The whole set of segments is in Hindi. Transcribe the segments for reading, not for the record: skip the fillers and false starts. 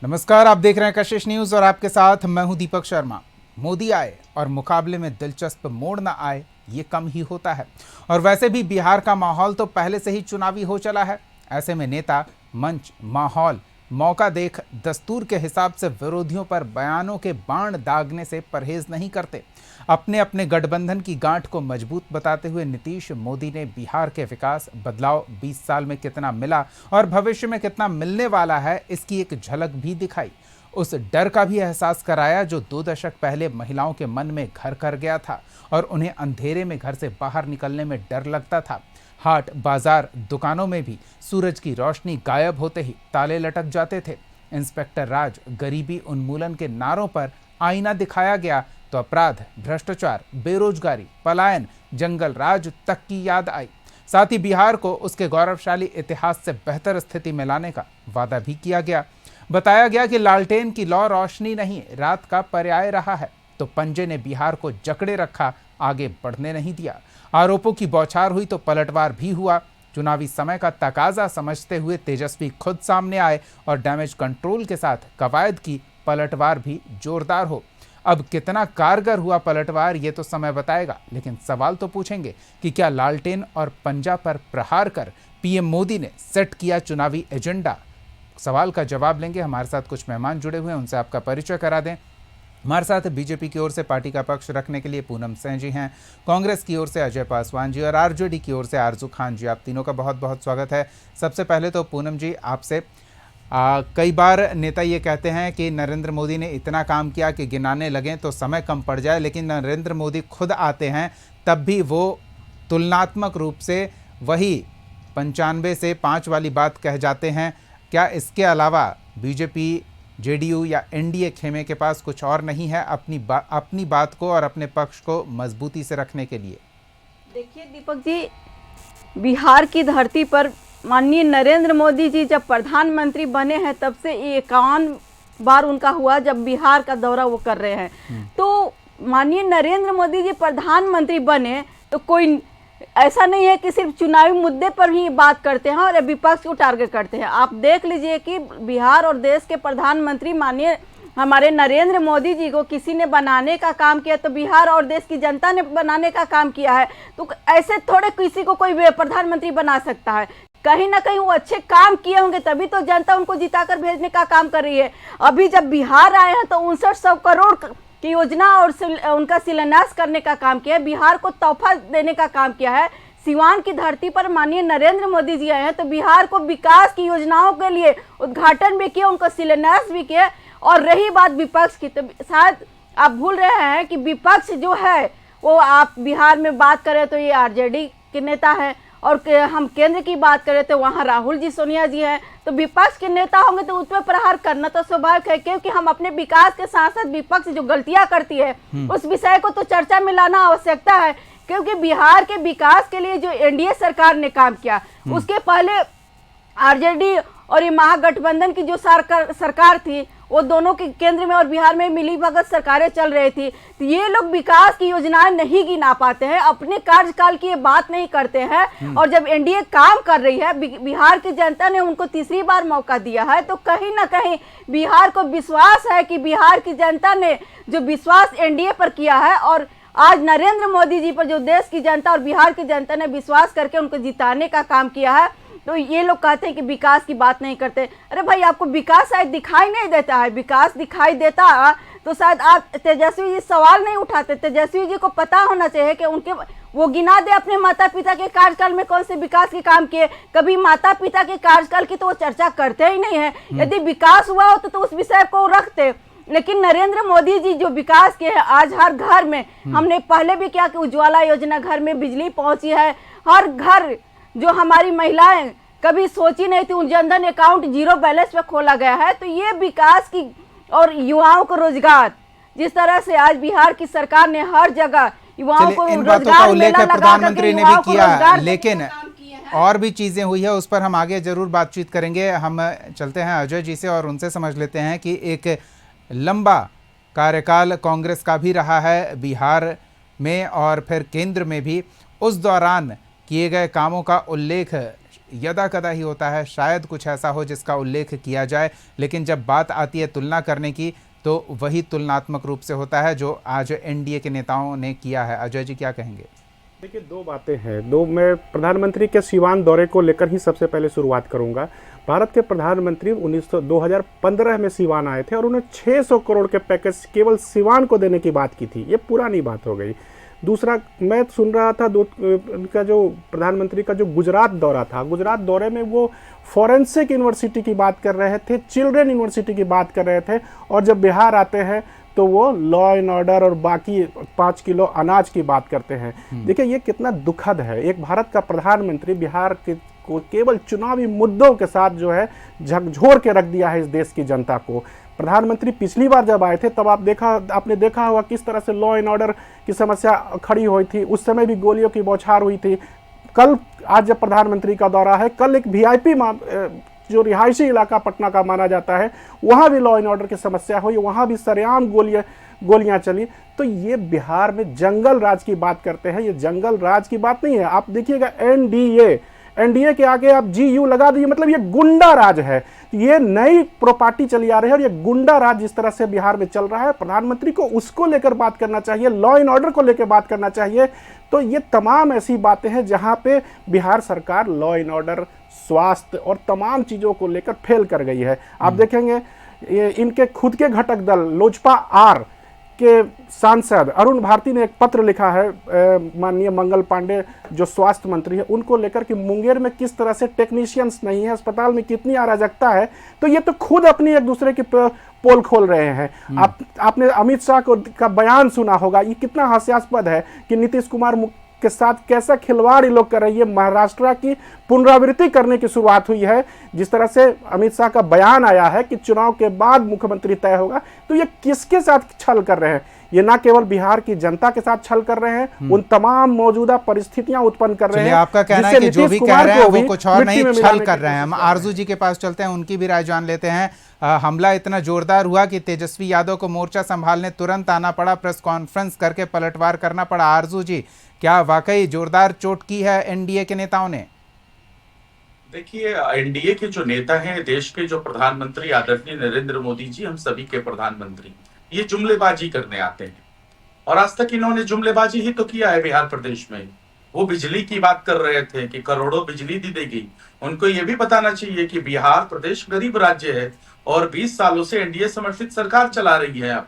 नमस्कार, आप देख रहे हैं कशिश न्यूज और आपके साथ मैं हूं दीपक शर्मा। मोदी आए और मुकाबले में दिलचस्प मोड़ ना आए, ये कम ही होता है। और वैसे भी बिहार का माहौल तो पहले से ही चुनावी हो चला है। ऐसे में नेता मंच, माहौल, मौका देख दस्तूर के हिसाब से विरोधियों पर बयानों के बाण दागने से परहेज नहीं करते। अपने अपने गठबंधन की गांठ को मजबूत बताते हुए नीतीश मोदी ने बिहार के विकास बदलाव 20 साल में कितना मिला और भविष्य में कितना मिलने वाला है, इसकी एक झलक भी दिखाई। उस डर का भी एहसास कराया जो 2 दशक पहले महिलाओं के मन में घर कर गया था और उन्हें अंधेरे में घर से बाहर निकलने में डर लगता था। हाट, बाजार, दुकानों में भी सूरज की रोशनी गायब होते ही ताले लटक जाते थे। इंस्पेक्टर राज, गरीबी उन्मूलन के नारों पर आईना दिखाया गया तो अपराध, भ्रष्टाचार, बेरोजगारी, पलायन, जंगल राज तक की याद आई। साथ ही बिहार को उसके गौरवशाली इतिहास से बेहतर स्थिति में लाने का वादा भी किया गया। बताया गया कि लालटेन की लौ रोशनी नहीं, रात का पर्याय रहा है। तो पंजे ने बिहार को जकड़े रखा, आगे बढ़ने नहीं दिया। आरोपों की बौछार हुई तो पलटवार भी हुआ। चुनावी समय का तकाजा समझते हुए तेजस्वी खुद सामने आए और डैमेज कंट्रोल के साथ कवायद की पलटवार भी जोरदार हो। अब कितना कारगर हुआ पलटवार, ये तो समय बताएगा, लेकिन सवाल तो पूछेंगे कि क्या लालटेन और पंजा पर प्रहार कर पीएम मोदी ने सेट किया चुनावी एजेंडा। सवाल का जवाब लेंगे। हमारे साथ कुछ मेहमान जुड़े हुए हैं, उनसे आपका परिचय करा दें। हमारे साथ बीजेपी की ओर से पार्टी का पक्ष रखने के लिए पूनम सिंह जी हैं, कांग्रेस की ओर से अजय पासवान जी और आरजेडी की ओर से आरजू खान जी। आप तीनों का बहुत बहुत स्वागत है। सबसे पहले तो पूनम जी, आपसे कई बार नेता ये कहते हैं कि नरेंद्र मोदी ने इतना काम किया कि गिनाने लगें तो समय कम पड़ जाए, लेकिन नरेंद्र मोदी खुद आते हैं तब भी वो तुलनात्मक रूप से वही 95 से 5 वाली बात कह जाते हैं। क्या इसके अलावा बीजेपी, जेडीयू या एनडीए खेमे के पास कुछ और नहीं है अपनी बात को और अपने पक्ष को मजबूती से रखने के लिए? देखिए दीपक जी, बिहार की धरती पर माननीय नरेंद्र मोदी जी जब प्रधानमंत्री बने हैं तब से 51 बार उनका हुआ जब बिहार का दौरा वो कर रहे हैं। तो माननीय नरेंद्र मोदी जी प्रधानमंत्री बने तो कोई ऐसा नहीं है कि सिर्फ चुनावी मुद्दे पर ही बात करते हैं और विपक्ष को टारगेट करते हैं। आप देख लीजिए कि बिहार और देश के प्रधानमंत्री माननीय हमारे नरेंद्र मोदी जी को किसी ने बनाने का काम किया तो बिहार और देश की जनता ने बनाने का काम किया है। तो ऐसे थोड़े किसी को कोई प्रधानमंत्री बना सकता है। कहीं ना कहीं वो अच्छे काम किए होंगे तभी तो जनता उनको जिताकर भेजने का काम कर रही है। अभी जब बिहार आए हैं तो 5900 करोड़ की योजना और उनका शिलान्यास करने का काम किया है। बिहार को तोहफा देने का काम किया है। सिवान की धरती पर माननीय नरेंद्र मोदी जी आए हैं तो बिहार को विकास की योजनाओं के लिए उद्घाटन भी किया, उनको शिलान्यास भी किया। और रही बात विपक्ष की, तो शायद आप भूल रहे हैं कि विपक्ष जो है वो, आप बिहार में बात करें तो ये आरजेडी के नेता हैं और हम केंद्र की बात करें तो वहाँ राहुल जी, सोनिया जी हैं। तो विपक्ष के नेता होंगे तो उसमें प्रहार करना तो स्वाभाविक है, क्योंकि हम अपने विकास के साथ साथ विपक्ष जो गलतियां करती है उस विषय को तो चर्चा में लाना आवश्यकता है। क्योंकि बिहार के विकास के लिए जो एनडीए सरकार ने काम किया, उसके पहले आरजेडी और ये महागठबंधन की जो सरकार थी, वो दोनों के केंद्र में और बिहार में मिली भगत सरकारें चल रही थी। तो ये लोग विकास की योजनाएं नहीं गिना पाते हैं, अपने कार्यकाल की ये बात नहीं करते हैं। और जब एनडीए काम कर रही है, बिहार की जनता ने उनको तीसरी बार मौका दिया है, तो कहीं ना कहीं बिहार को विश्वास है कि बिहार की जनता ने जो विश्वास एनडीए पर किया है और आज नरेंद्र मोदी जी पर जो देश की जनता और बिहार की जनता ने विश्वास करके उनको जिताने का काम किया है, तो ये लोग कहते हैं कि विकास की बात नहीं करते। अरे भाई, आपको विकास शायद दिखाई नहीं देता है। विकास दिखाई देता तो शायद आप तेजस्वी जी सवाल नहीं उठाते। तेजस्वी जी को पता होना चाहिए कि उनके वो गिना दे अपने माता पिता के कार्यकाल में कौन से विकास के काम किए। कभी माता पिता के कार्यकाल की तो वो चर्चा करते ही नहीं है। यदि विकास हुआ होता तो उस विषय को रखते, लेकिन नरेंद्र मोदी जी जो विकास किए हैं, आज हर घर में, हमने पहले भी किया कि उज्ज्वला योजना, घर में बिजली पहुंची है। हर घर जो हमारी महिलाएं कभी सोची नहीं थी, उन जनधन अकाउंट 0 बैलेंस पे खोला गया है। तो ये विकास की और युवाओं को रोजगार, जिस तरह से आज बिहार की सरकार ने हर जगह युवाओं को रोजगार मेला लगा करके युवाओं को रोजगार, लेकिन और भी चीजें हुई है, उस पर हम आगे जरूर बातचीत करेंगे। हम चलते हैं अजय जी से और उनसे समझ लेते हैं कि एक लंबा कार्यकाल कांग्रेस का भी रहा है बिहार में और फिर केंद्र में भी। उस दौरान किए गए कामों का उल्लेख यदा कदा ही होता है, शायद कुछ ऐसा हो जिसका उल्लेख किया जाए, लेकिन जब बात आती है तुलना करने की तो वही तुलनात्मक रूप से होता है जो आज एनडीए के नेताओं ने किया है। अजय जी क्या कहेंगे? देखिए, दो बातें हैं। मैं प्रधानमंत्री के सीवान दौरे को लेकर ही सबसे पहले शुरुआत करूंगा। भारत के प्रधानमंत्री 2015 में सीवान आए थे और उन्होंने 600 करोड़ के पैकेज केवल सीवान को देने की बात की थी। ये पुरानी बात हो गई। दूसरा, मैं सुन रहा था उनका जो प्रधानमंत्री का जो गुजरात दौरा था, गुजरात दौरे में वो फॉरेंसिक यूनिवर्सिटी की बात कर रहे थे, चिल्ड्रेन यूनिवर्सिटी की बात कर रहे थे, और जब बिहार आते हैं तो वो लॉ एंड ऑर्डर और बाकी 5 किलो अनाज की बात करते हैं। देखिए, ये कितना दुखद है। एक भारत का प्रधानमंत्री बिहार के को केवल चुनावी मुद्दों के साथ जो है झकझोर के रख दिया है इस देश की जनता को। प्रधानमंत्री पिछली बार जब आए थे तब आपने देखा होगा किस तरह से लॉ एंड ऑर्डर की समस्या खड़ी हुई थी। उस समय भी गोलियों की बौछार हुई थी। आज जब प्रधानमंत्री का दौरा है, कल एक वीआईपी जो रिहायशी इलाका पटना का माना जाता है, वहां भी लॉ एंड ऑर्डर की समस्या हुई, वहां भी सरेआम गोलियां चली। तो ये बिहार में जंगल राज की बात करते हैं। ये जंगल राज की बात नहीं है। आप देखिएगा, एनडीए के आगे आप जीयू लगा दीजिए, मतलब ये गुंडा राज है। ये नई प्रॉपर्टी चली आ रही है और ये गुंडा राज जिस तरह से बिहार में चल रहा है, प्रधानमंत्री को उसको लेकर बात करना चाहिए, लॉ एंड ऑर्डर को लेकर बात करना चाहिए। तो ये तमाम ऐसी बातें हैं जहां पे बिहार सरकार लॉ एंड ऑर्डर, स्वास्थ्य और तमाम चीजों को लेकर फेल कर गई है। आप देखेंगे, इनके खुद के घटक दल लोजपा आर के सांसद अरुण भारती ने एक पत्र लिखा है माननीय मंगल पांडे जो स्वास्थ्य मंत्री है, उनको लेकर कि मुंगेर में किस तरह से टेक्नीशियंस नहीं है, अस्पताल में कितनी अराजकता है। तो ये तो खुद अपनी एक दूसरे की पोल खोल रहे हैं। आपने अमित शाह का बयान सुना होगा। ये कितना हास्यास्पद है कि नीतीश कुमार के साथ कैसा खिलवाड़ लोग कर रही है। महाराष्ट्र की पुनरावृत्ति करने की शुरुआत हुई है। जिस तरह से अमित शाह का बयान आया है कि चुनाव के बाद मुख्यमंत्री तय होगा, तो ये किसके साथ छल कर रहे हैं? ये ना केवल बिहार की जनता के साथ छल कर रहे हैं, उन तमाम मौजूदा परिस्थितियां उत्पन्न कर रहे हैं। आपका कहना है कि जो भी कह रहे हैं वो कुछ और नहीं, छल कर रहे हैं। हम आरजू जी के पास चलते हैं, उनकी भी राय जान लेते हैं। हमला इतना जोरदार हुआ कि तेजस्वी यादव को मोर्चा संभालने तुरंत आना पड़ा, प्रेस कॉन्फ्रेंस करके पलटवार करना पड़ा। आरजू जी, क्या वाकई जोरदार चोट की है एनडीए के नेताओं ने? देखिए, एनडीए के जो नेता हैं, देश के जो प्रधानमंत्री आदरणीय नरेंद्र मोदी जी, हम सभी के प्रधानमंत्री, ये जुमलेबाजी करने आते हैं और आज तक इन्होंने जुमलेबाजी ही तो किया है बिहार प्रदेश में। वो बिजली की बात कर रहे थे कि करोड़ों बिजली दी देगी। उनको ये भी बताना चाहिए कि बिहार प्रदेश गरीब राज्य है और 20 सालों से एनडीए समर्थित सरकार चला रही है अब,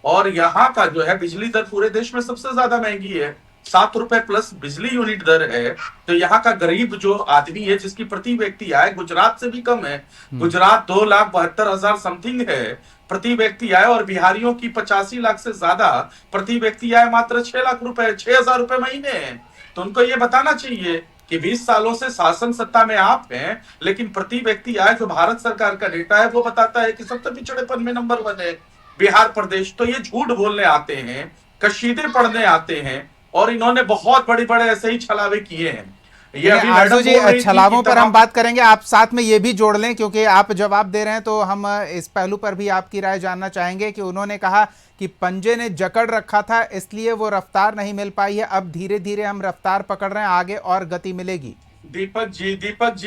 और यहाँ का जो है बिजली दर पूरे देश में सबसे ज्यादा महंगी है। 7 रुपए प्लस बिजली यूनिट दर है। तो यहाँ का गरीब जो आदमी है, जिसकी प्रति व्यक्ति आय गुजरात से भी कम है, गुजरात 2,72,000 समथिंग है प्रति व्यक्ति आय, और बिहारियों की 85 लाख से ज्यादा प्रति व्यक्ति आय मात्र 6 लाख रुपए, 6,000 रुपए महीने है। तो उनको ये बताना चाहिए कि 20 सालों से शासन सत्ता में आप हैं, लेकिन प्रति व्यक्ति आय जो भारत सरकार का डेटा है वो बताता है कि सबसे पिछड़ेपन में नंबर 1 है बिहार प्रदेश। तो ये झूठ बोलने आते हैं, कशीदे पढ़ने आते हैं, और इन्होंने बहुत बड़े ऐसे ही छलावे किए हैं। ये अभी आरजू जी, छलावों पर हम बात करेंगे, आप साथ में ये भी जोड़ लें क्योंकि आप जवाब दे रहे हैं, तो हम इस पहलू पर भी आपकी राय जानना चाहेंगे कि उन्होंने कहा कि पंजे ने जकड़ रखा था इसलिए वो रफ्तार नहीं मिल पाई है, अब धीरे धीरे हम रफ्तार पकड़ रहे हैं, आगे और गति मिलेगी। दीपक जी,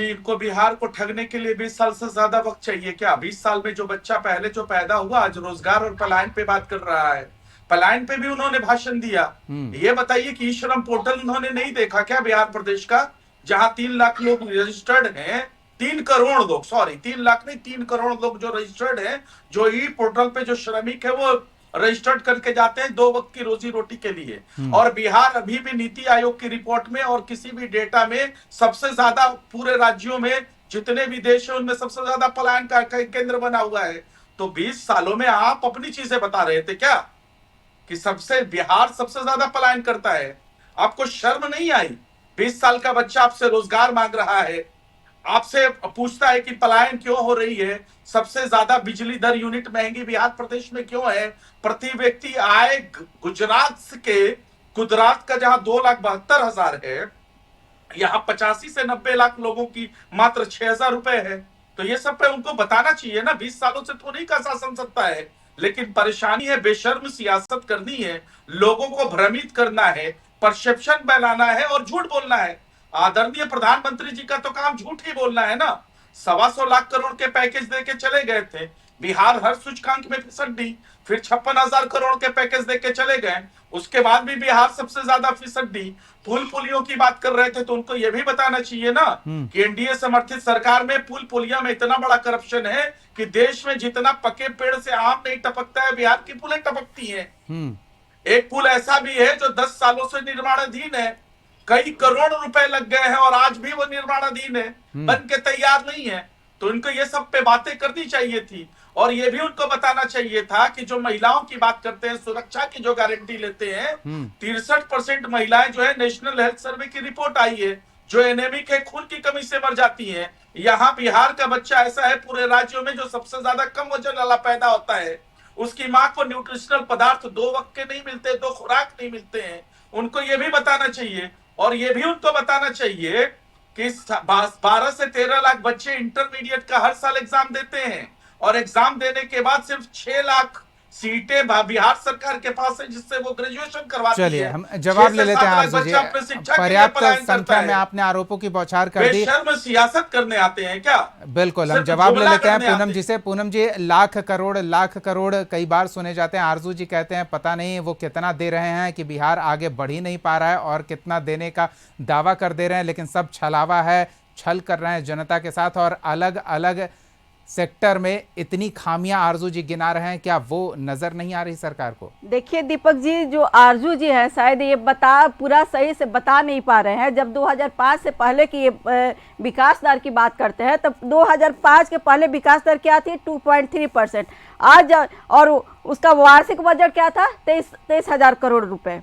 इनको बिहार को ठगने के लिए 20 साल से ज्यादा वक्त चाहिए क्या? 20 साल में जो बच्चा पहले जो पैदा हुआ आज रोजगार और पलायन पे बात कर रहा है, पलायन पे भी उन्होंने भाषण दिया। ये बताइए कि ई श्रम पोर्टल उन्होंने नहीं देखा क्या बिहार प्रदेश का, जहां 3 लाख लोग रजिस्टर्ड हैं, 3 करोड़ लोग, सॉरी 3 लाख नहीं 3 करोड़ लोग जो रजिस्टर्ड हैं, जो ई पोर्टल पे जो श्रमिक है वो रजिस्टर्ड करके जाते हैं 2 वक्त की रोजी रोटी के लिए। और बिहार अभी भी नीति आयोग की रिपोर्ट में और किसी भी डेटा में सबसे ज्यादा पूरे राज्यों में जितने भी देश है उनमें सबसे ज्यादा पलायन का केंद्र बना हुआ है। तो 20 सालों में आप अपनी चीजें बता रहे थे क्या कि बिहार सबसे ज्यादा पलायन करता है? आपको शर्म नहीं आई? 20 साल का बच्चा आपसे रोजगार मांग रहा है, आपसे पूछता है कि पलायन क्यों हो रही है, सबसे ज्यादा बिजली दर यूनिट महंगी बिहार प्रदेश में क्यों है, प्रति व्यक्ति आय गुजरात का जहां 2,72,000 है, यहां 85 से 90 लाख लोगों की मात्र 6,000 रुपए है। तो ये सब पे उनको बताना चाहिए ना। 20 सालों से थोड़ी का शासन सत्ता है, लेकिन परेशानी है, बेशर्म सियासत करनी है, लोगों को भ्रमित करना है, परसेप्शन बनाना है और झूठ बोलना है। आदरणीय प्रधानमंत्री जी का तो काम झूठ ही बोलना है ना। 125 लाख करोड़ के पैकेज देके चले गए थे, बिहार हर सूचकांक में फिसड्डी, फिर 56,000 करोड़ के पैकेज देके चले गए, उसके बाद भी बिहार सबसे ज्यादा फिसड्डी। पुल पुलियों की बात कर रहे थे तो उनको यह भी बताना चाहिए ना कि एनडीए समर्थित सरकार में पुल पुलिया में इतना बड़ा करप्शन है कि देश में जितना पके पेड़ से आम नहीं टपकता है, बिहार की पुलें टपकती हैं। एक पुल ऐसा भी है जो 10 सालों से निर्माणाधीन है, कई करोड़ रुपए लग गए हैं और आज भी वो निर्माणाधीन है, बन के तैयार नहीं है। तो इनको ये सब पे बातें करनी चाहिए थी और ये भी उनको बताना चाहिए था कि जो महिलाओं की बात करते हैं, सुरक्षा की जो गारंटी लेते हैं, 63% महिलाएं जो है नेशनल हेल्थ सर्वे की रिपोर्ट आई है जो एनेमिक है, खून की कमी से मर जाती है। यहाँ बिहार का बच्चा ऐसा है पूरे राज्यों में जो सबसे ज्यादा कम वजन वाला पैदा होता है, उसकी माँ को न्यूट्रिशनल पदार्थ 2 वक्त के नहीं मिलते, 2 खुराक नहीं मिलते हैं। उनको ये भी बताना चाहिए और ये भी उनको बताना चाहिए कि 12 से 13 लाख बच्चे इंटरमीडिएट का हर साल एग्जाम देते हैं और एग्जाम देने के बाद सिर्फ 6 लाख सीटें बिहार सरकार के पास है जिससे वो ग्रेजुएशन करवाती है। चलिए हम जवाब ले लेते हैं आरजू जी। पर्याप्त संख्या में आपने आरोपों की बौछार कर दी। बेशर्म सियासत करने आते हैं क्या? बिल्कुल, हम जवाब ले लेते हैं पूनम जी से। पूनम जी, लाख करोड़ कई बार सुने जाते हैं। आरजू जी कहते हैं पता नहीं वो कितना दे रहे हैं कि बिहार आगे बढ़ ही नहीं पा रहा है और कितना देने का दावा कर दे रहे हैं, लेकिन सब छलावा है, छल कर रहे हैं जनता के साथ और अलग अलग सेक्टर में इतनी खामियां आरजू जी गिना रहे हैं। क्या वो नजर नहीं आ रही सरकार को? देखिए दीपक जी, जो आरजू जी है शायद ये पूरा सही से बता नहीं पा रहे हैं। जब 2005 से पहले की विकास दर की बात करते हैं तब 2005 के पहले विकास दर क्या थी? 2.3%। आज और उसका वार्षिक बजट क्या था? 23,000 करोड़ रुपए।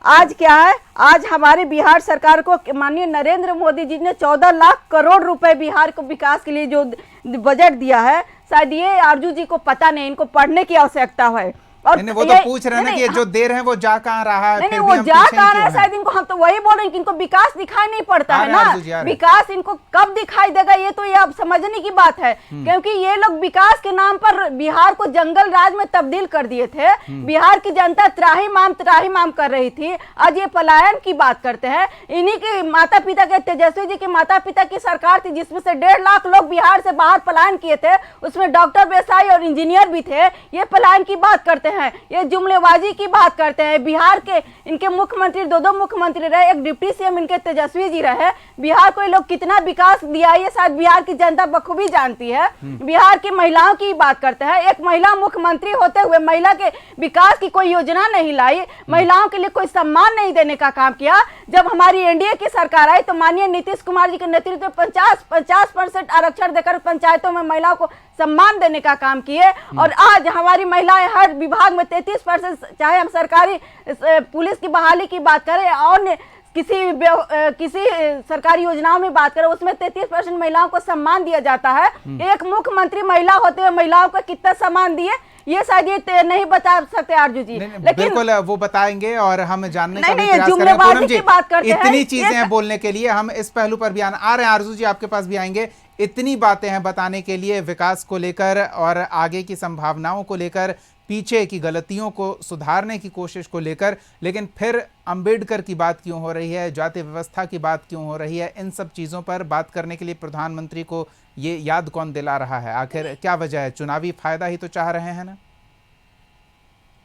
आज क्या है? आज हमारे बिहार सरकार को माननीय नरेंद्र मोदी जी ने 14 लाख करोड़ रुपए बिहार को विकास के लिए जो बजट दिया है, शायद ये आरजू जी को पता नहीं, इनको पढ़ने की आवश्यकता है। और नहीं, वो तो पूछ रहे हैं ना कि जो दे रहे हैं वो जा कहाँ रहा है? नहीं, वो जा कहाँ रहा है शायद इनको, हम तो वही बोल रहे हैं कि इनको विकास दिखाई नहीं पड़ता है ना। विकास इनको कब दिखाई देगा ये तो ये अब समझने की बात है, क्योंकि ये लोग विकास के नाम पर बिहार को जंगल राज में तब्दील कर दिए थे। बिहार की जनता त्राहिमाम कर रही थी, आज ये पलायन की बात करते हैं। इन्हीं के माता पिता के, तेजस्वी जी के माता पिता की सरकार थी जिसमें से 1.5 लाख लोग बिहार से बाहर पलायन किए थे, उसमें डॉक्टर, व्यवसायी और इंजीनियर भी थे। ये पलायन की बात करते हैं, ये जुमलेबाजी की बात करते हैं। बिहार के इनके मुख्यमंत्री 2 मुख्यमंत्री रहे, एक डिप्टी सीएम इनके तेजस्वी जी रहे। बिहार को ये लोग कितना विकास दिया ये शायद बिहार की जनता बखूबी जानती है। बिहार की महिलाओं की बात करते हैं, एक महिला मुख्यमंत्री होते हुए महिला के विकास की कोई योजना नहीं लाई, महिलाओं के लिए कोई सम्मान नहीं देने का काम किया। जब हमारी एनडीए की सरकार आई तो माननीय नीतीश कुमार जी के नेतृत्व में 50% आरक्षण देकर पंचायतों में महिलाओं को सम्मान देने का काम किए और आज हमारी महिलाएं हर विभाग में 33%, चाहे हम सरकारी पुलिस की बहाली की बात करें और किसी सरकारी योजनाओं में बात करें उसमें 33% महिलाओं को सम्मान दिया जाता है। एक मुख्यमंत्री महिला होते हुए महिलाओं को कितना सम्मान दिए ये शायद ये नहीं बता सकते आरजू जी, लेकिन बिल्कुल वो बताएंगे और हम जानने का भी प्रयास करेंगे। पूनम जी, इतनी चीजें हैं बोलने के लिए, हम इस पहलू पर भी आ रहे हैं। आरजू जी आपके पास भी आएंगे। इतनी बातें हैं बताने के लिए विकास को लेकर और आगे की संभावनाओं को लेकर, पीछे की गलतियों को सुधारने की कोशिश को लेकर, लेकिन फिर अंबेडकर की बात क्यों हो रही है, जाति व्यवस्था की बात क्यों हो रही है? इन सब चीज़ों पर बात करने के लिए प्रधानमंत्री को ये याद कौन दिला रहा है? आखिर क्या वजह है? चुनावी फायदा ही तो चाह रहे हैं ना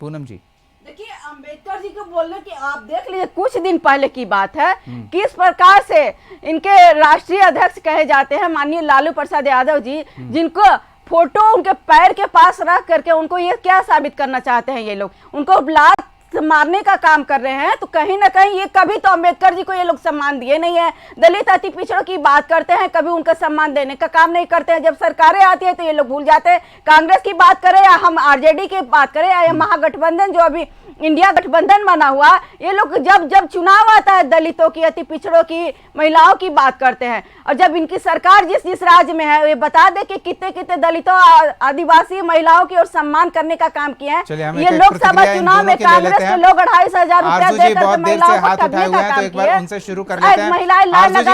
पूनम जी? देखिए अंबेडकर जी को बोलने की आप देख लीजिए, कुछ दिन पहले की बात है किस प्रकार से इनके राष्ट्रीय अध्यक्ष कहे जाते हैं माननीय लालू प्रसाद यादव जी, जिनको फोटो उनके पैर के पास रख करके उनको ये क्या साबित करना चाहते हैं? ये लोग उनको लात मारने का काम कर रहे हैं। तो कहीं ना कहीं ये कभी तो अंबेडकर जी को ये लोग सम्मान दिए नहीं है। दलित अति पिछड़ों की बात करते हैं, कभी उनका सम्मान देने का काम नहीं करते हैं। जब सरकारें आती है तो ये लोग भूल जाते हैं। कांग्रेस की बात करें या हम आरजेडी की बात करें या महागठबंधन जो अभी इंडिया गठबंधन बना हुआ, ये लोग जब चुनाव आता है दलितों की, अति पिछड़ों की, महिलाओं की बात करते हैं। और जब इनकी सरकार जिस राज्य में है ये बता दे कि कितने दलितों, आदिवासी महिलाओं की और सम्मान करने का काम किए हैं। ये लोकसभा चुनाव में कांग्रेस के लोग 2,500 रुपया देकर महिलाओं को ठगने का काम किए। उनसे शुरू कर लेते हैं। महिलाएं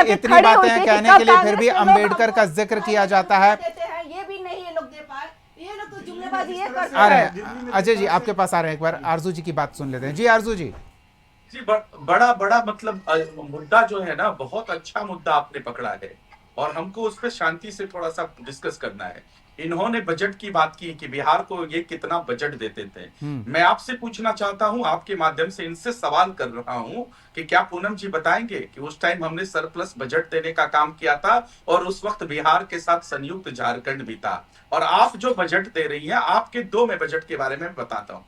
इतनी बातें हैं कहने के लिए, फिर भी अंबेडकर का जिक्र किया जाता है। ये भी नहीं ये लोग दे पाए, ये लोग तो जुमलेबाजी ये कर आ रहे हैं। अजय जी आपके पास आ रहे हैं, एक बार आरजू जी की बात सुन लेते हैं। जी आरजू जी। जी बड़ा बड़ा मतलब मुद्दा जो है ना, बहुत अच्छा मुद्दा आपने पकड़ा है और हमको उस पर शांति से थोड़ा सा डिस्कस करना है। इन्होंने बजट की बात की कि बिहार को ये कितना बजट देते थे। मैं आपसे पूछना चाहता हूं, आपके माध्यम से इनसे सवाल कर रहा हूं कि क्या पूनम जी बताएंगे कि उस टाइम हमने सरप्लस बजट देने का काम किया था और उस वक्त बिहार के साथ संयुक्त झारखंड भी था। और आप जो बजट दे रही हैं, आपके 2 में बजट के बारे में बताता हूं।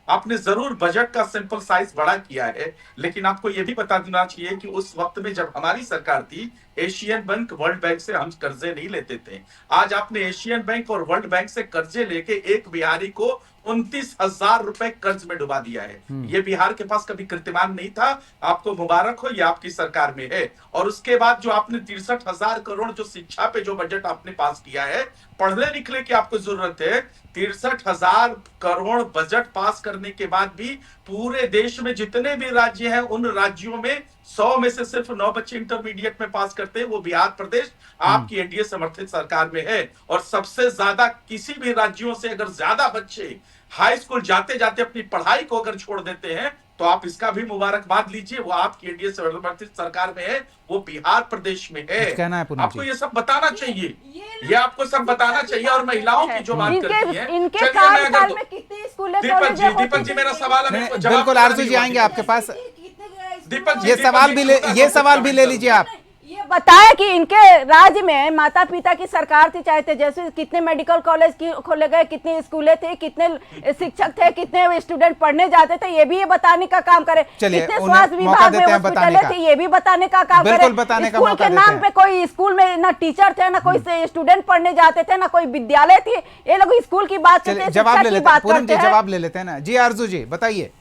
आपने जरूर बजट का सिंपल साइज बड़ा किया है, लेकिन आपको यह भी बता देना चाहिए कि उस वक्त में जब हमारी सरकार थी, एशियन बैंक, वर्ल्ड बैंक से हम कर्जे नहीं लेते थे। आज आपने एशियन बैंक और वर्ल्ड बैंक से कर्जे लेके एक बिहारी को 29,000 रुपए कर्ज में डुबा दिया है। ये बिहार के पास कभी कीर्तिमान नहीं था। आपको मुबारक हो, ये आपकी सरकार में है। और उसके बाद जो आपने 63,000 करोड़ जो शिक्षा पे जो बजट आपने पास किया है, पढ़ने लिखने की आपको जरूरत है। 63,000 करोड़ बजट पास करने के बाद भी पूरे देश में जितने भी राज्य हैं, उन राज्यों में 100 में से सिर्फ 9 बच्चे इंटरमीडिएट में पास करते हैं। वो बिहार प्रदेश आपकी एनडीए समर्थित सरकार में है। और सबसे ज्यादा किसी भी राज्यों से अगर ज्यादा बच्चे हाई स्कूल जाते जाते अपनी पढ़ाई को अगर छोड़ देते हैं, तो आप इसका भी मुबारकबाद लीजिए। वो आपकी एनडीए समर्थित सरकार में है, वो बिहार प्रदेश में है। कहना है पूनम आपको जी। ये सब बताना चाहिए, ये आपको सब बताना चाहिए। और महिलाओं की जो बात करती है, इनके चलिए मैं कार्यकाल अगर में कितनी स्कूलें दीपक जी मेरा सवाल अभी नहीं, जवाब बिल्कुल देना आरजू नहीं जी हुआ। आएंगे आपके पास। दीपक जी, ये सवाल भी ले लीजिए आप। ये बताया कि इनके राज्य में माता पिता की सरकार थी, चाहे जैसे कितने मेडिकल कॉलेज की खोले गए, कितनी स्कूलें थे, कितने शिक्षक थे, कितने स्टूडेंट पढ़ने जाते थे, ये भी ये बताने का काम करे। चलिए, कितने उन्हें स्वास्थ्य मौका विभाग में देते हैं बताने हॉस्पिटलें का। थी, ये भी बताने का काम करे। बिल्कुल बताने का स्कूल मौका के देते नाम हैं। पे कोई स्कूल में ना टीचर थे, ना कोई स्टूडेंट पढ़ने जाते थे, ना कोई विद्यालय थी। ये लोग स्कूल की बात करते चलिए हैं, जवाब शिक्षा ले की लेते हैं बात पूनम जी, करते हैं। जवाब ले लेते हैं ना जी। आरजू जी बताइए।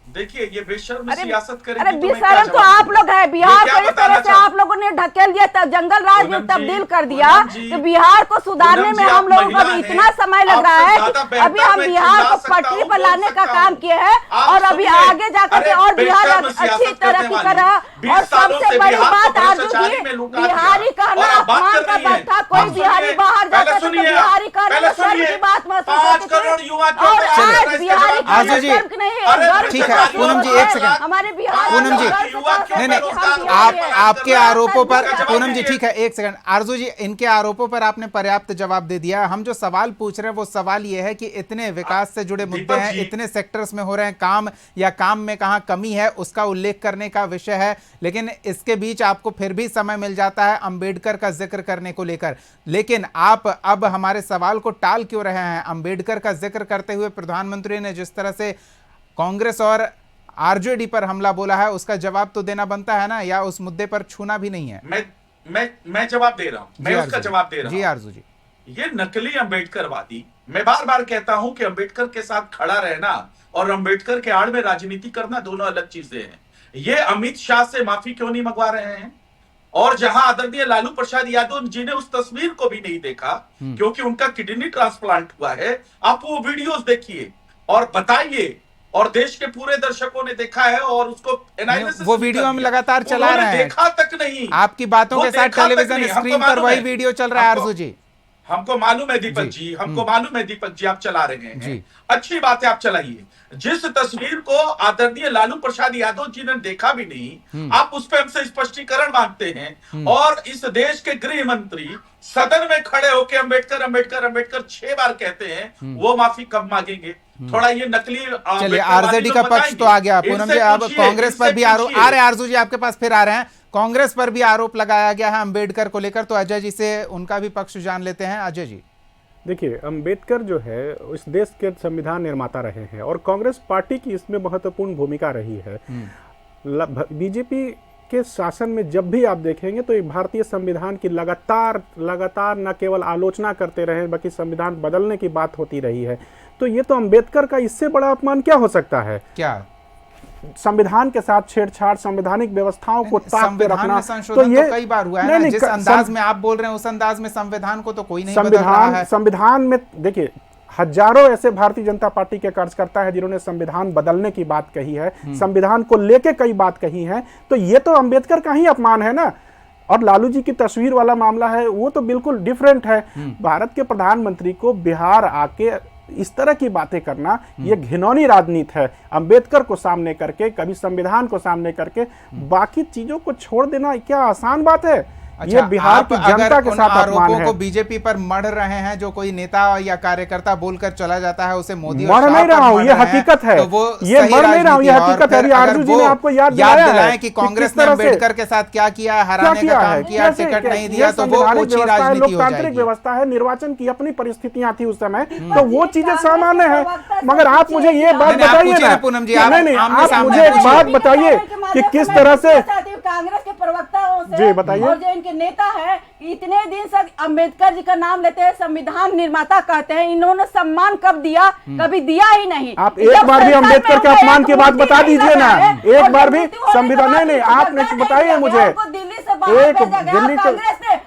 देखिए, ये बेशर्म अरे सियासत करेगी अरे तो मैं क्या बेशरम तो जवाब आप दूं? लोग हैं। बिहार मैं क्या को इस बताना तरह से चाहूं? आप लोगों ने ढकेल दिया, तब जंगल राज में पूनम तब्दील जी, कर दिया। पूनम जी, तो बिहार को सुधारने पूनम में जी, हम आप लोगों को महिला अभी हैं। इतना समय लग रहा आपसे है ज्यादा कि बेहतर अभी हम मैं बिहार चिल्ला को सकता पटरी हूं, पर बोल लाने का सकता काम हूं। किए हैं। आप और अभी सुनिए, आगे जाकर के अरे और बिहार बेशर्म अच्छी सियासत तरक्की करने कर रहा है। वाली, 20 और सालों सबसे से बड़ी बिहार को बात आरजू भ्रष्टाचारी जी, में लुका दिया। बिहारी कहना और आप बात अपमान कर का रही हैं। बात था। कोई आप बिहारी सुनिए, बाहर पहले जाता था तो सुनिए, बिहारी कहने पहले में शर्म सुनिए, की बात महसूस 5 होती थी। करोड़ युवा क्यों और तैयार आज कर रहे हैं? बिहारी इसका कहने आरजू में जी, शर्म नहीं है, अरे गर्व ठीक से है, महसूस पूनम जी, होता एक है। सेकंड। हमारे बिहार पूनम जी, नहीं आप आपके आरोपों पर पूनम जी, ठीक है, एक सेकंड। आरजू जी, इनके आरोपों पर आपने पर्याप्त जवाब दे दिया। हम जो सवाल पूछ रहे हैं वो सवाल ये है कि इतने विकास से जुड़े मुद्दे हैं, इतने सेक्टर्स में हो रहे हैं काम, या काम में कहां कमी है उसका उल्लेख करने का विषय है। लेकिन इसके बीच आपको फिर भी समय मिल जाता है अंबेडकर का जिक्र करने को लेकर। लेकिन आप अब हमारे सवाल को टाल क्यों रहे हैं? अंबेडकर का जिक्र करते हुए प्रधानमंत्री ने जिस तरह से कांग्रेस और आरजेडी पर हमला बोला है, उसका जवाब तो देना बनता है ना, या उस मुद्दे पर छूना भी नहीं है? मैं जवाब दे रहा हूं, मैं उसका जवाब दे रहा हूं। जी आरजू जी, ये नकली अंबेडकरवादी, मैं बार बार कहता हूं कि अंबेडकर के साथ खड़ा रहना और अंबेडकर के आड़ में राजनीति करना दोनों अलग चीजें हैं। ये अमित शाह से माफी क्यों नहीं मंगवा रहे हैं? और जहां आदरणीय लालू प्रसाद यादव जी ने उस तस्वीर को भी नहीं देखा क्योंकि उनका किडनी ट्रांसप्लांट हुआ है, आप वो वीडियोस देखिए और बताइए। और देश के पूरे दर्शकों ने देखा है और उसको एनालिसिस वो वीडियो हम लगातार चला रहे हैं, देखा तक नहीं। आपकी बातों के साथ टेलीविजन स्क्रीन पर वही वीडियो चल रहा है आरजू जी। हमको मालूम है दीपक जी, हमको मालूम है दीपक जी, आप चला रहे हैं, अच्छी बात है, आप चलाइए। जिस तस्वीर को आदरणीय लालू प्रसाद यादव जी ने देखा भी नहीं, आप उस पर हमसे स्पष्टीकरण मांगते हैं। और इस देश के गृह मंत्री सदन में खड़े होकर अंबेडकर अंबेडकर अंबेडकर 6 बार कहते हैं, वो माफी कब मांगेंगे? थोड़ा ये नकली चलिए, आरजेडी का पक्ष तो आ गया पूनम जी। अब कांग्रेस पर भी आरोप आ रहे हैं, आरजू जी आपके पास फिर आ रहे हैं। कांग्रेस पर भी आरोप लगाया गया है अंबेडकर को लेकर, तो अजय जी से उनका भी पक्ष जान लेते हैं। अजय जी, देखिए, अंबेडकर जो है इस देश के संविधान निर्माता रहे हैं और कांग्रेस पार्टी की इसमें महत्वपूर्ण भूमिका रही है। बीजेपी के शासन में जब भी आप देखेंगे तो भारतीय संविधान की लगातार न केवल आलोचना करते रहे बल्कि संविधान बदलने की बात होती रही है। तो ये तो अंबेडकर का इससे बड़ा अपमान क्या हो सकता है? क्या संविधान के साथ छेड़छाड़, संवैधानिक व्यवस्थाओं को ताक पे रखना, तो ये कई बार हुआ है ना। जिस अंदाज में आप बोल रहे हैं उस अंदाज में संविधान को तो कोई नहीं बदल रहा है। संविधान में देखिए, हजारों ऐसे भारतीय जनता पार्टी के कार्यकर्ता है जिन्होंने संविधान बदलने की बात कही है, संविधान को लेके कई बात कही है। तो ये तो अंबेडकर का ही अपमान है ना। और लालू जी की तस्वीर वाला मामला है वो तो बिल्कुल डिफरेंट है। भारत के प्रधानमंत्री को बिहार आके इस तरह की बातें करना ये घिनौनी राजनीति है। अंबेडकर को सामने करके, कभी संविधान को सामने करके बाकी चीजों को छोड़ देना क्या आसान बात है? ये बिहार की जनता के साथ अपमान है। को बीजेपी पर मढ़ रहे हैं, जो कोई नेता या कार्यकर्ता बोलकर चला जाता है उसे मोदी मर नहीं रहा हूं, ये हकीकत है। तो वो ये मर नहीं रहा हूं, ये हकीकत है। आरजू जी ने आपको याद दिलाया कि कांग्रेस ने अंबेडकर के साथ क्या किया, हराने का काम किया, टिकट नहीं दिया, तो वो ओछी राजनीति हो जाएगी। लोकतांत्रिक व्यवस्था है, निर्वाचन की अपनी परिस्थितियां थी उस समय, तो वो चीजें सामान्य है। मगर आप मुझे ये बात बताइए ना, पूनम जी, नहीं, आप मुझे एक बात बताइए कि किस तरह से कांग्रेस के प्रवक्ताओं से, जी बताइए, और जो इनके नेता है इतने दिन से अंबेडकर जी का नाम लेते हैं, संविधान निर्माता कहते हैं, इन्होंने सम्मान कब दिया? कभी दिया ही नहीं। आप एक बार भी अंबेडकर के अपमान की बात बता दीजिए ना, एक बार भी संविधान। नहीं, आपने बताइए मुझे, एक दिल्ली के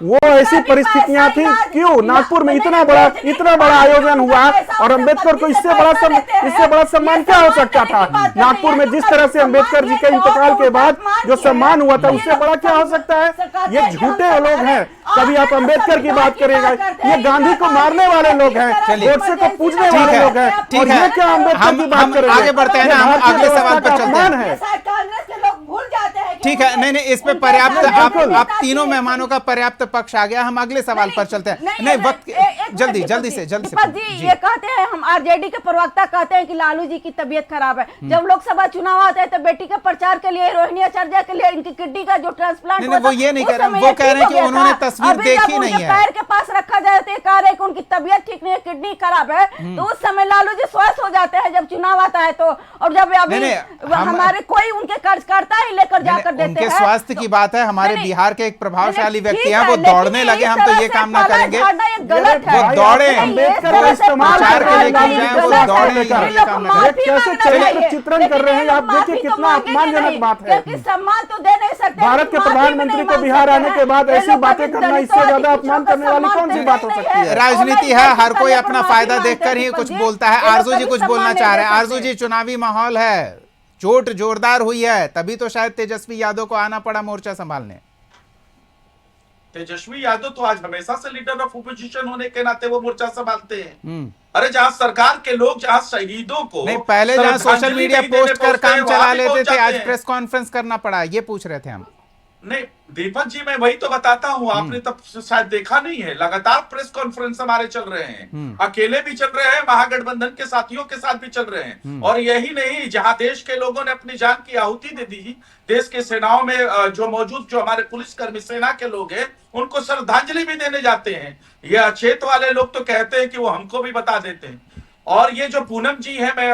वो ऐसी परिस्थितियां थी, क्यों नागपुर में इतना बड़ा आयोजन हुआ और अंबेडकर को इससे बड़ा सम्मान क्या हो सकता था? नागपुर में जिस तरह से अंबेडकर जी के इंतकाल के बाद जो सम्मान हुआ था, उससे बड़ा क्या हो सकता है? ये झूठे लोग हैं। कभी आप अंबेडकर की बात करेगा, ये गांधी को मारने वाले लोग हैं, गोडसे को पूजने वाले लोग हैं। ठीक है, क्या अंबेडकर की बात करेंगे? आगे बढ़ते हैं ना, हम अगले सवाल पर चलते हैं। कांग्रेस के लोग भूल जाते हैं। ठीक है, नहीं, इस पे पर्याप्त, आप तीनों मेहमानों का पर्याप्त पक्ष आ गया। हम अगले सवाल पर चलते हैं। नहीं, वक्त जल्दी से दीपक जी ये कहते हैं, हम आरजेडी के प्रवक्ता कहते हैं कि लालू जी की तबीयत खराब है। जब लोकसभा चुनाव आते हैं तो बेटी के प्रचार के लिए, रोहिणी आचार्य के लिए इनकी किडनी का जो ट्रांसप्लांट वो ये नहीं कर रहे, वो कह रहे हैं कि उन्होंने तस्वीर देखी नहीं है। पैर के पास रखा जाए तो कह रहे हैं कि उनकी तबीयत ठीक नहीं है, किडनी खराब है, तो उस समय लालू जी स्वस्थ हो जाते हैं जब चुनाव आता है तो। और जब अभी हमारे कोई उनके कार्यकर्ता ही लेकर जाकर देते उनके हैं। स्वास्थ्य की बात है, हमारे बिहार के एक प्रभावशाली व्यक्ति हैं, वो दौड़ने लगे, हम तो ये काम ना करेंगे। वो दौड़े, प्रचार के लिए क्यों जाए, वो दौड़े, ये काम ना करें। कैसे चरित्र चित्रण कर रहे हैं आप? देखिए कितना अपमानजनक बात है। सम्मान तो दे नहीं सकते। भारत के प्रधानमंत्री को बिहार आने के बाद ऐसी बातें करना, इससे ज्यादा अपमान करने वाली कौन सी बात हो सकती है? राजनीति है, हर कोई अपना फायदा देखकर ही कुछ बोलता है। आरजू जी कुछ बोलना चाह रहे हैं। आरजू जी, चुनावी माहौल है, चोट जोरदार हुई है, तभी तो शायद तेजस्वी यादव को आना पड़ा मोर्चा संभालने। तेजस्वी यादव तो आज हमेशा से लीडर ऑफ ओपोजिशन होने के नाते वो मोर्चा संभालते हैं। अरे जहां सरकार के लोग, जहां शहीदों को नहीं, पहले जहां सोशल मीडिया पोस्ट कर काम चला लेते थे, आज प्रेस कॉन्फ्रेंस करना पड़ा, ये पूछ रहे थे हम। नहीं दीपक जी, मैं वही तो बताता हूँ, आपने तब शायद देखा नहीं है, लगातार प्रेस कॉन्फ्रेंस हमारे चल रहे हैं, अकेले भी चल रहे हैं, महागठबंधन के साथियों के साथ भी चल रहे हैं। और यही नहीं, जहां देश के लोगों ने अपनी जान की आहुति दे दी, देश के सेनाओं में जो मौजूद जो हमारे पुलिसकर्मी, सेना के लोग हैं, उनको श्रद्धांजलि भी देने जाते हैं। ये अचेत वाले लोग तो कहते हैं कि वो हमको भी बता देते हैं। और ये जो पूनम जी है, मैं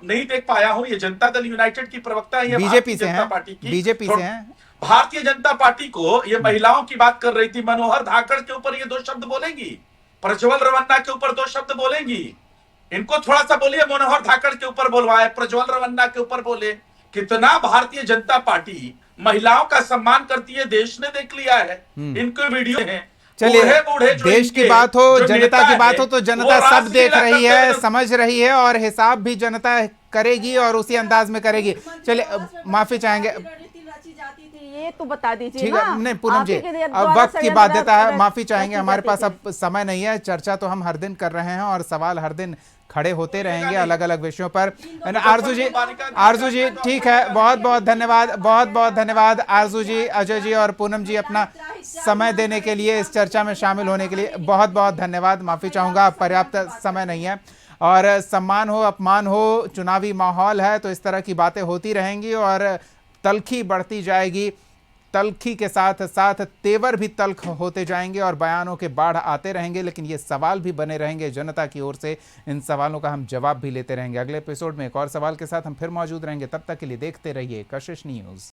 नहीं देख पाया हूँ, ये जनता दल यूनाइटेड की प्रवक्ता है, बीजेपी से हैं, पार्टी की, बीजेपी से हैं। भारतीय जनता पार्टी को ये महिलाओं की बात कर रही थी, मनोहर धाकड़ के ऊपर ये 2 शब्द बोलेंगी, प्रज्वल रवन्ना के ऊपर 2 शब्द बोलेंगी। इनको थोड़ा सा बोलिए, मनोहर धाकड़ के ऊपर बोलवाए, प्रज्वल रवन्ना के ऊपर बोले। कितना भारतीय जनता पार्टी महिलाओं का सम्मान करती है, देश ने देख लिया है, इनके वीडियो हैं। चलिए, देश की बात हो, जनता की बात हो, तो जनता सब देख रही है, समझ रही है, और हिसाब भी जनता करेगी और उसी अंदाज में करेगी। चलिए, माफी चाहेंगे, ये तो बता दीजिए। ठीक है, नहीं पूनम जी, अब वक्त की बाध्यता है, माफी चाहेंगे, हमारे पास अब समय नहीं है। चर्चा तो हम हर दिन कर रहे हैं और सवाल हर दिन खड़े होते रहेंगे अलग अलग विषयों पर। आरजू जी ठीक है, बहुत बहुत धन्यवाद, बहुत बहुत धन्यवाद आरजू जी, अजय जी और पूनम जी, अपना समय देने के लिए, इस चर्चा में शामिल होने के लिए बहुत बहुत धन्यवाद। माफी चाहूंगा, पर्याप्त समय नहीं है। और सम्मान हो, अपमान हो, चुनावी माहौल है, तो इस तरह की बातें होती रहेंगी और तल्खी बढ़ती जाएगी। तल्खी के साथ साथ तेवर भी तल्ख होते जाएंगे और बयानों के बाढ़ आते रहेंगे, लेकिन ये सवाल भी बने रहेंगे जनता की ओर से। इन सवालों का हम जवाब भी लेते रहेंगे। अगले एपिसोड में एक और सवाल के साथ हम फिर मौजूद रहेंगे। तब तक के लिए देखते रहिए कशिश न्यूज़।